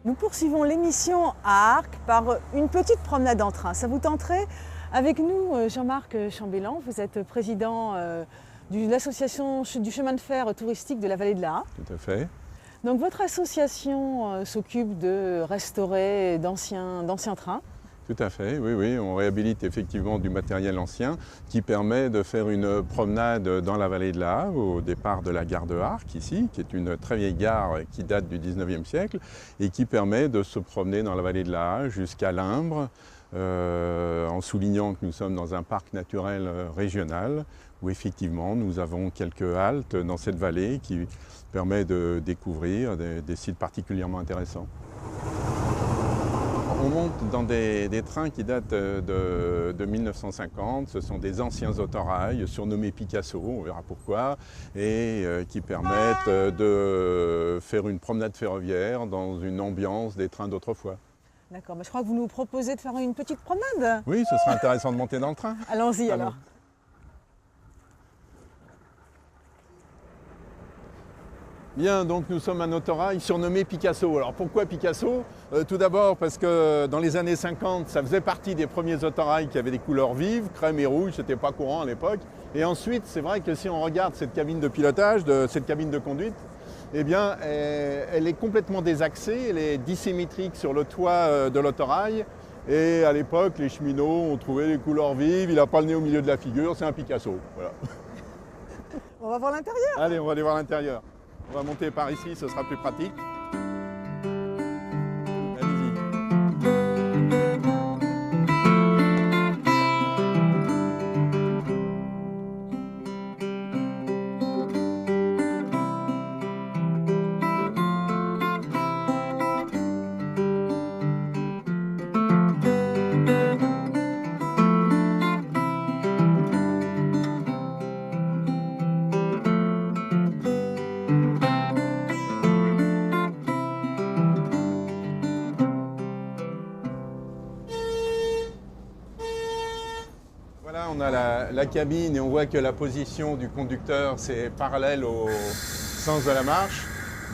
Nous poursuivons l'émission à Arques par une petite promenade en train. Ça vous tenterait? Avec nous, Jean-Marc Chambellan, vous êtes président de l'association du chemin de fer touristique de la vallée de l'Aa. Tout à fait. Donc votre association s'occupe de restaurer d'anciens trains. Tout à fait, oui, oui. On réhabilite effectivement du matériel ancien qui permet de faire une promenade dans la vallée de l'Aa, au départ de la gare de Arques, ici, qui est une très vieille gare qui date du 19e siècle et qui permet de se promener dans la vallée de l'Aa jusqu'à Limbre, en soulignant que nous sommes dans un parc naturel régional où effectivement nous avons quelques haltes dans cette vallée qui permet de découvrir des sites particulièrement intéressants. On monte dans des trains qui datent de 1950, ce sont des anciens autorails surnommés Picasso, on verra pourquoi, et qui permettent de faire une promenade ferroviaire dans une ambiance des trains d'autrefois. D'accord, mais je crois que vous nous proposez de faire une petite promenade. Oui, ce serait intéressant de monter dans le train. Allons-y alors. Bien, donc nous sommes un autorail surnommé Picasso. Alors pourquoi Picasso? Tout d'abord parce que dans les années 50, ça faisait partie des premiers autorails qui avaient des couleurs vives, crème et rouge, c'était pas courant à l'époque. Et ensuite, c'est vrai que si on regarde cette cabine de pilotage, cette cabine de conduite, eh bien, elle est complètement désaxée, elle est dissymétrique sur le toit de l'autorail. Et à l'époque, les cheminots ont trouvé les couleurs vives, il n'a pas le nez au milieu de la figure, c'est un Picasso. Voilà. On va voir l'intérieur. Allez, on va aller voir l'intérieur. On va monter par ici, ce sera plus pratique. Allez-y. Voilà, on a la cabine et on voit que la position du conducteur c'est parallèle au sens de la marche.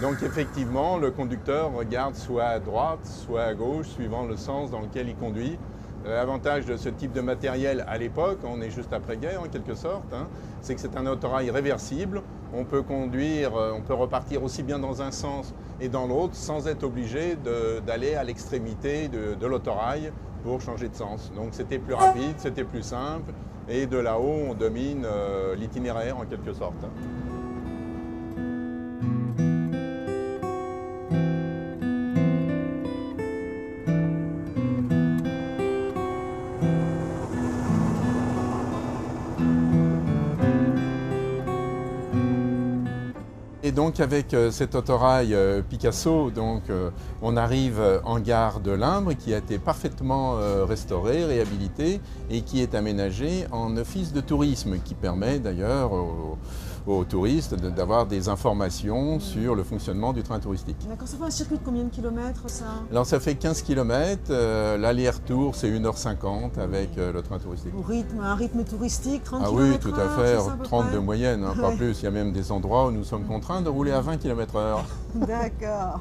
Donc effectivement, le conducteur regarde soit à droite, soit à gauche, suivant le sens dans lequel il conduit. L'avantage de ce type de matériel à l'époque, on est juste après-guerre en quelque sorte, hein, c'est que c'est un autorail réversible. On peut conduire, on peut repartir aussi bien dans un sens et dans l'autre sans être obligé d'aller à l'extrémité de l'autorail pour changer de sens. Donc c'était plus rapide, c'était plus simple et de là-haut on domine l'itinéraire en quelque sorte. Et donc avec cet autorail Picasso, on arrive en gare de Limbre qui a été parfaitement restaurée, réhabilitée et qui est aménagée en office de tourisme qui permet d'ailleurs aux touristes d'avoir des informations sur le fonctionnement du train touristique. D'accord, ça fait un circuit de combien de kilomètres ça? Alors ça fait 15 km, l'aller-retour c'est 1h50 avec le train touristique. Un rythme touristique, 30 Ah km/h, oui, tout à fait, c'est ça, 30 de moyenne, hein, pas Ouais. plus. Il y a même des endroits où nous sommes contraints de rouler à 20 km/h. D'accord.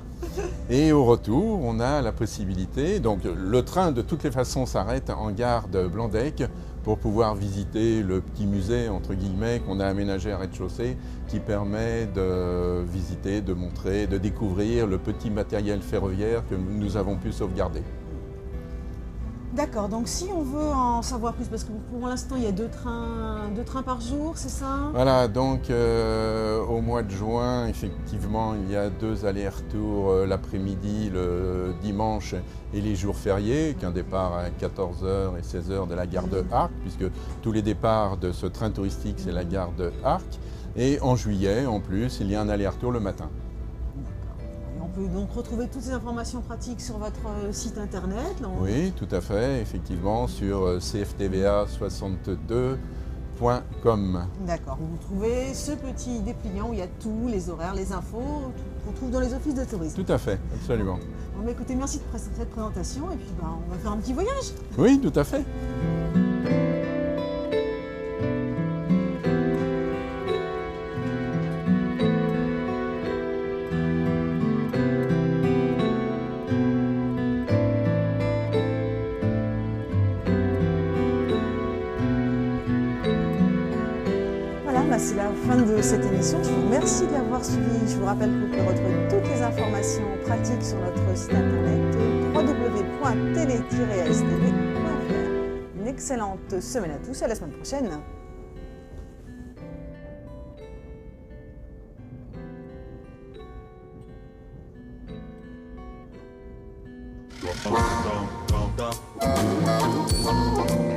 Et au retour, on a la possibilité, donc le train de toutes les façons s'arrête en gare de Blandec pour pouvoir visiter le petit musée, entre guillemets, qu'on a aménagé à rez-de-chaussée, qui permet de visiter, de montrer, de découvrir le petit matériel ferroviaire que nous avons pu sauvegarder. D'accord, donc si on veut en savoir plus, parce que pour l'instant il y a deux trains par jour, c'est ça? Voilà, donc au mois de juin, effectivement, il y a 2 allers-retours l'après-midi, le dimanche et les jours fériés, qu'un départ à 14h et 16h de la gare de Arques, puisque tous les départs de ce train touristique, c'est la gare de Arques. Et en juillet, en plus, il y a un aller-retour le matin. Et on peut donc retrouver toutes ces informations pratiques sur votre site internet. Là, Oui, tout à fait, effectivement, sur cftva62.com. D'accord, vous trouvez ce petit dépliant où il y a tous les horaires, les infos, qu'on trouve dans les offices de tourisme. Tout à fait, absolument. Bon, bah, écoutez, merci de cette présentation et puis on va faire un petit voyage. Oui, tout à fait. Voilà, c'est la fin de cette émission. Je vous remercie de l'avoir suivi. Je vous rappelle que vous pouvez retrouver toutes les informations pratiques sur notre site internet www.télé-stv.fr. Une excellente semaine à tous et à la semaine prochaine. Dum, dum, dum, dum.